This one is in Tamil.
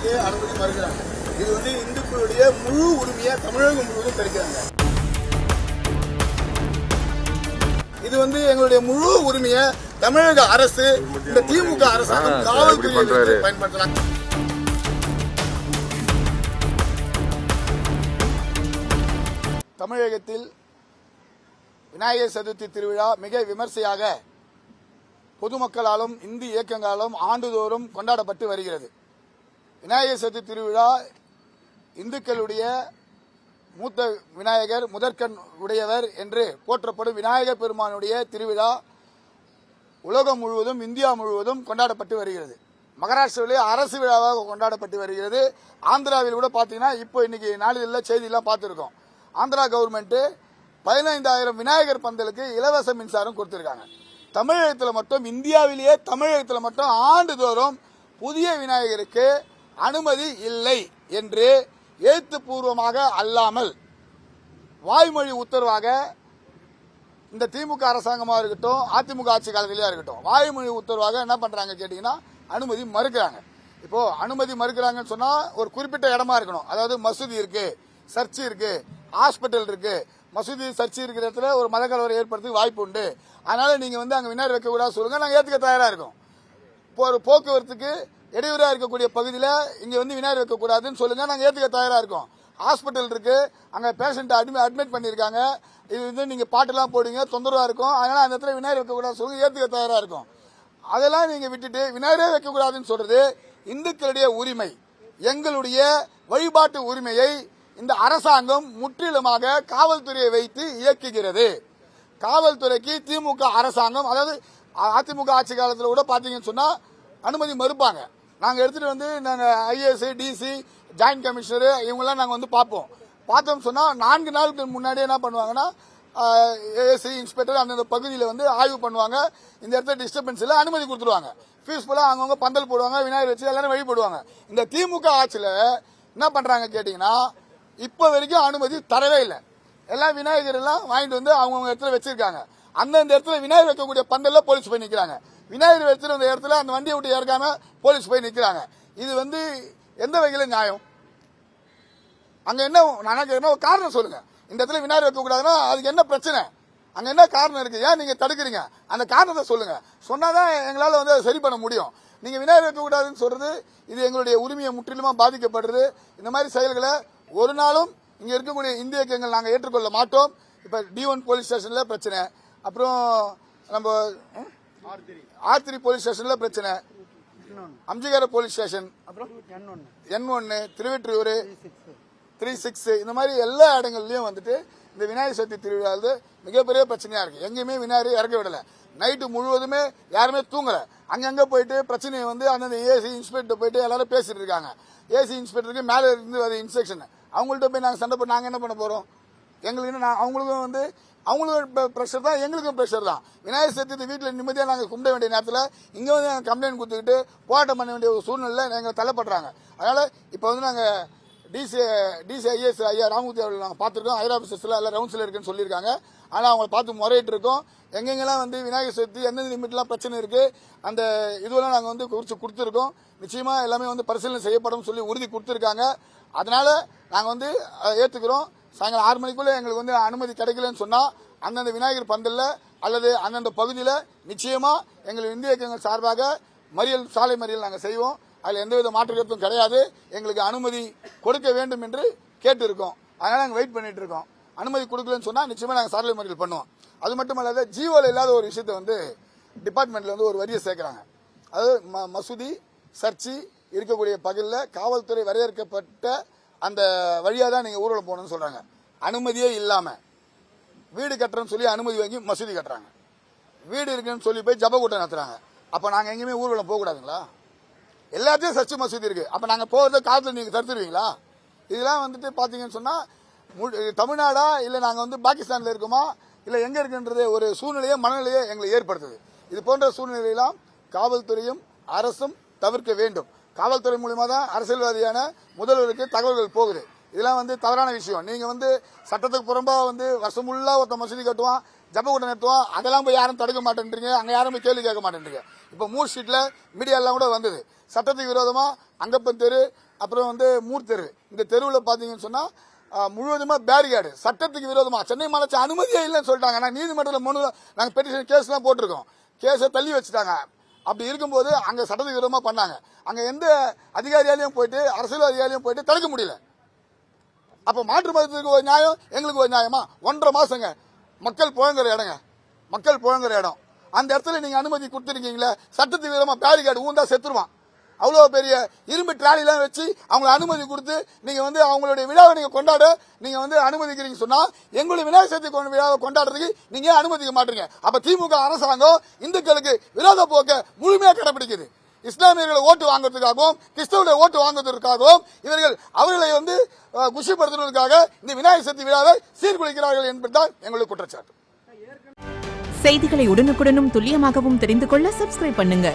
விநாயகருக்கு அனுமதி மறுக்கிறாங்க. இது வந்து இந்துக்களுடைய முழு உரிமையை தமிழகம் முழுவதும் தடுக்கிறாங்க. இது வந்து எங்களுடைய முழு உரிமையை தமிழக அரசு இந்த திமுக அரசாங்கம் காவல்துறையை பயன்படுத்துறாங்க. தமிழகத்தில் விநாயகர் சதுர்த்தி திருவிழா மிக விமர்சையாக பொதுமக்களாலும் இந்து இயக்கங்களாலும் ஆண்டுதோறும் கொண்டாடப்பட்டு வருகிறது. விநாயகர் சதுர்த்தி திருவிழா இந்துக்களுடைய மூத்த விநாயகர் முதற்கண் உடையவர் என்று போற்றப்படும் விநாயகர் பெருமானுடைய திருவிழா உலகம் முழுவதும் இந்தியா முழுவதும் கொண்டாடப்பட்டு வருகிறது. மகாராஷ்டிராவிலே அரசு விழாவாக கொண்டாடப்பட்டு வருகிறது. ஆந்திராவில் கூட பார்த்தீங்கன்னா இப்போ இன்னைக்கு நாளிதழில் செய்தியெல்லாம் பார்த்துருக்கோம். ஆந்திரா கவர்மெண்ட் 15,000 விநாயகர் பந்தலுக்கு இலவச மின்சாரம் கொடுத்திருக்காங்க. தமிழகத்தில் மட்டும் இந்தியாவிலேயே தமிழகத்தில் மட்டும் ஆண்டுதோறும் புதிய விநாயகருக்கு அனுமதி இல்லை என்று எழுத்துப்பூர்வமாக அல்லாமல் வாய்மொழி உத்தரவாக இந்த திமுக அரசாங்கமாக இருக்கட்டும் அதிமுக ஆட்சி காலத்திலேயே இருக்கட்டும் வாய்மொழி உத்தரவாக என்ன பண்றாங்க கேட்டீங்கன்னா அனுமதி மறுக்கிறாங்க. இப்போ அனுமதி மறுக்கிறாங்கன்னு சொன்னா ஒரு குறிப்பிட்ட இடமா இருக்கணும். அதாவது மசூதி இருக்கு, சர்ச்சு இருக்கு, ஹாஸ்பிட்டல் இருக்கு. மசூதி சர்ச்சு இருக்கிற இடத்துல ஒரு மத கலவரம் ஏற்படுறதுக்கு வாய்ப்பு உண்டு. அதனால நீங்க வந்து அங்க விநாயகர் வைக்க கூடாது சொல்லுங்க, நாங்க ஏத்துக்க தயாரா இருக்கோம். ஒரு போக்குவரத்துக்கு இடையூறா இருக்கக்கூடிய பகுதியில் இங்க வந்து விநாயகர் வைக்க கூடாதுன்னு சொல்லுங்க, நாங்க ஏத்துக்க தயாரா இருக்கோம். ஹாஸ்பிட்டல் இருக்கு, அங்க பேஷண்ட் அட்மிட் பண்ணிருக்காங்க, இது வந்து நீங்க பாட்டெல்லாம் போடுங்க, தொந்தரவா இருக்கும், அதனால அந்த இடத்துல விநாயகர் வைக்க கூடாது சொல்லுங்க, ஏத்துக்க தயாரா இருக்கும். அதெல்லாம் நீங்க விட்டுட்டு விநாயகரே வைக்க கூடாதுன்னு சொல்றது இந்துக்களுடைய உரிமை, எங்களுடைய வழிபாட்டு உரிமையை இந்த அரசாங்கம் முற்றிலுமாக காவல்துறையை வைத்து இயக்குகிறது. காவல்துறைக்கு திமுக அரசாங்கம், அதாவது அதிமுக ஆட்சி காலத்தில் கூட பாத்தீங்கன்னு சொன்னா அனுமதி மறுப்பாங்க. நாங்க எடுத்துட்டு வந்து நாங்க ஐஏஎஸ், டிசி, ஜாயிண்ட் கமிஷனர் இவங்கெல்லாம் நாங்க வந்து பார்ப்போம். பார்த்தோம் சொன்னா 4 நாளுக்கு முன்னாடியே என்ன பண்ணுவாங்கன்னா ஏசி இன்ஸ்பெக்டர் அந்த பகுதியில் வந்து ஆய்வு பண்ணுவாங்க. இந்த இடத்துல டிஸ்டர்பன்ஸ் இல்லை, அனுமதி கொடுத்துருவாங்க. பீஸ்ஃபுல்லா அவங்கவுங்க பந்தல் போடுவாங்க, விநாயகர் வச்சு எல்லாரும் வழிபடுவாங்க. இந்த திமுக ஆட்சியில் என்ன பண்றாங்க கேட்டீங்கன்னா இப்ப வரைக்கும் அனுமதி தரவே இல்லை. எல்லாம் விநாயகர் எல்லாம் வாங்கிட்டு வந்து அவங்க இடத்துல வச்சிருக்காங்க. அந்தந்த இடத்துல விநாயகர் வைக்கக்கூடிய பந்தல்ல போலீஸ் போய் நிக்கிறாங்க. விநாயகர் வச்சிருந்த இடத்துல அந்த வண்டியை விட்டு இறக்காம போலீஸ் போய் நிக்கிறாங்க. இது வந்து எந்த வகையில நியாயம்? அங்க என்ன ஒரு காரணம் சொல்லுங்க. இந்த இடத்துல விநாயகர் வைக்க கூடாதுன்னா அதுக்கு என்ன பிரச்சனை? அங்க என்ன காரணம் இருக்கு? ஏன் நீங்க தடுக்கிறீங்க? அந்த காரணத்தை சொல்லுங்க. சொன்னாதான் எங்களால வந்து சரி பண்ண முடியும். நீங்க விநாயகர் வைக்க கூடாதுன்னு சொல்றது இது எங்களுடைய உரிமையை முற்றிலுமா பாதிக்கப்படுறது. இந்த மாதிரி செயல்களை ஒரு நாளும் இங்க இருக்கக்கூடிய இந்திய இயக்கங்கள் நாங்க ஏற்றுக்கொள்ள மாட்டோம். இப்ப D1 போலீஸ் ஸ்டேஷன்ல பிரச்சனை, அப்புறம் நம்ம R3 போலீஸ் ஸ்டேஷன்ல பிரச்சனை, அம்ஜிகர போலீஸ் ஸ்டேஷன், அப்புறம் N1 திருவெற்றியூர் 36 இந்த மாதிரி எல்லா இடங்கள்லயும் வந்துட்டு இந்த விநாயகர் சதுர்த்தி திருவிழா மிகப்பெரிய பிரச்சனையா இருக்கு. எங்கேயுமே விநாயகர் இறக்க விடல. நைட்டு முழுவதுமே யாருமே தூங்கல. அங்கங்க போயிட்டு பிரச்சனையை வந்து அந்தந்த ஏசி இன்ஸ்பெக்டர் போயிட்டு எல்லாரும் பேசிட்டு இருக்காங்க. ஏசி இன்ஸ்பெக்டருக்கு மேல இருந்து அது இன்ஸ்ட்ரக்ஷன். அவங்கள்ட்ட போய் நாங்க சண்டை போட்டு நாங்க என்ன பண்ண போறோம்? எங்களுக்கு அவங்களுக்கும் வந்து அவங்களுக்கும் பிரஷர் தான், எங்களுக்கும் பிரஷர் தான். விநாயகர் சதுர்த்தி வீட்டில் நிம்மதியாக நாங்கள் கும்பிட வேண்டிய நேரத்தில் இங்கே வந்து நாங்கள் கம்ப்ளைண்ட் கொடுத்துக்கிட்டு போராட்டம் பண்ண வேண்டிய ஒரு சூழ்நிலை எங்களை தள்ளப்படுறாங்க. அதனால இப்போ வந்து நாங்கள் டிசி ஐஏஎஸ் ஐயா ராமூர்த்தி அவர்கள் நாங்கள் பார்த்துருக்கோம். ஹையர் ஆஃபீஸர்ஸ்ல எல்லாம் ரவுண்ட்ஸில் இருக்குன்னு சொல்லியிருக்காங்க. ஆனால் அவங்களை பார்த்து முறையிட்டு இருக்கோம். எங்கெங்கெல்லாம் வந்து விநாயகர் சதுர்த்தி எந்தெந்த லிமிட்லாம் பிரச்சனை இருக்கு அந்த இதுவெல்லாம் நாங்கள் வந்து குறித்து கொடுத்துருக்கோம். நிச்சயமா எல்லாமே வந்து பரிசீலனை செய்யப்படும் சொல்லி உறுதி கொடுத்துருக்காங்க. அதனால நாங்கள் வந்து ஏற்றுக்கிறோம். சாயங்காலம் 6 மணிக்குள்ள எங்களுக்கு வந்து அனுமதி கிடைக்கலன்னு சொன்னா அந்தந்த விநாயகர் பந்தல்ல அல்லது அந்தந்த பகுதியில் நிச்சயமா எங்கள் இந்திய இயக்கங்கள் சார்பாக மறியல், சாலை மறியல் நாங்கள் செய்வோம். அதில் எந்தவித மாற்று கருத்தும் கிடையாது. எங்களுக்கு அனுமதி கொடுக்க வேண்டும் என்று கேட்டு இருக்கோம். அதனால நாங்கள் வெயிட் பண்ணிட்டு இருக்கோம். அனுமதி கொடுக்கலன்னு சொன்னா நிச்சயமா நாங்கள் சாலை மறியல் பண்ணுவோம். அது மட்டும் இல்லாத ஜீவோல இல்லாத ஒரு விஷயத்தை வந்து டிபார்ட்மெண்ட்ல வந்து ஒரு வரியை சேர்க்கிறாங்க. அதாவது மசூதி, சர்ச்சு இருக்கக்கூடிய பகுதியில் காவல்துறை வரையறுக்கப்பட்ட அந்த வழியா தான் நீங்க ஊர்வலம் போகணும்னு சொல்றாங்க. அனுமதியே இல்லாம வீடு கட்டுறோம்னு சொல்லி அனுமதி வாங்கி மசூதி கட்டுறாங்க. வீடு இருக்குன்னு சொல்லி போய் ஜப கூட்டம் நடத்துறாங்க. அப்ப நாங்க எங்கேயுமே ஊர்வலம் போக கூடாதுங்களா? எல்லாத்தையும் சர்ச்சு மசூதி இருக்கு. அப்ப நாங்க போகிறத காலத்துல நீங்க தடுத்துருவீங்களா? இதெல்லாம் வந்துட்டு பாத்தீங்கன்னு சொன்னா தமிழ்நாடா இல்ல நாங்க வந்து பாகிஸ்தான்ல இருக்கோமா இல்ல எங்க இருக்குன்றது ஒரு சூழ்நிலையை மனநிலையை எங்களை ஏற்படுத்துது. இது போன்ற சூழ்நிலையெல்லாம் காவல்துறையும் அரசும் தவிர்க்க வேண்டும். காவல்துறை மூலமா தான் அரசியல்வாதியான முதல்வருக்கு தகவல்கள் போகுது. இதெல்லாம் வந்து தவறான விஷயம். நீங்க வந்து சட்டத்துக்கு புறம்பா வந்து வருஷம் ஃபுல்லா ஒருத்த மசூதி கட்டுவான், ஜபக்கூட்டம் நடத்துவோம், அதெல்லாம் போய் யாரும் தடுக்க மாட்டேன்றீங்க, அங்க யாரும் போய் கேள்வி கேட்க மாட்டேன்றீங்க. இப்ப மூர் ஸ்ட்ரீட்ல மீடியா எல்லாம் கூட வந்தது, சட்டத்துக்கு விரோதமா அங்கப்பன் தெரு, அப்புறம் மூர் தெரு, இந்த தெருவில் பாத்தீங்கன்னு சொன்னா முழுவதுமா பேரிகார்டு, சட்டத்துக்கு விரோதமா. சென்னை மாநகராட்சி அனுமதியே இல்லைன்னு சொல்லிட்டாங்க. நான் நீதிமன்றத்தில் மனு, நாங்க பெட்டிஷன் கேஸ் எல்லாம் போட்டிருக்கோம், கேஸை தள்ளி வச்சுட்டாங்க. அப்படி இருக்கும்போது அங்க சட்டத்துக்கு விரோதமா பண்ணாங்க. அங்க எந்த அதிகாரியாலையும் போயிட்டு, அரசியல் அதிகாரியும் போயிட்டு தடுக்க முடியல. அப்ப மாற்று மதத்துக்கு ஒரு நியாயம், எங்களுக்கு ஒரு நியாயமா? 1.5 மாசங்க மக்கள் புழங்குற இடங்க, மக்கள் புழங்குற இடம். அந்த இடத்துல நீங்க அனுமதி கொடுத்துருக்கீங்களே, சட்டத்துக்கு விரோதமா பேரிகார்டு ஊந்தா செத்துருவான். அவ்வளவு பெரிய இரும்பு டிராலிலாம் வச்சு அவங்க அனுமதி கொடுத்து நீங்க அவங்களுடைய விழாவை நீங்க கொண்டாட நீங்க அனுமதிக்கிறீங்க சொன்னா, எங்களுடைய விநாயகர் சதுர்த்தி விழாவை கொண்டாடுறதுக்கு நீங்க அனுமதிக்க மாட்டீங்க. அப்ப திமுக அரசாங்கம் இந்துக்களுக்கு விரோத போக்க முழுமையா கடைபிடிக்குது. இஸ்லாமியர்களை ஓட்டு வாங்குறதுக்காகவும் கிறிஸ்தவர்களை ஓட்டு வாங்குவதற்காகவும் இவர்கள் அவர்களை குஷிப்படுத்துவதற்காக இந்த விநாயகர் சதுர்த்தி விழாவை சீர்குலைக்கிறார்கள் என்பதுதான் எங்களுடைய குற்றச்சாட்டு. செய்திகளை உடனுக்குடனும் துல்லியமாகவும் தெரிந்து கொள்ள சப்ஸ்கிரைப் பண்ணுங்க.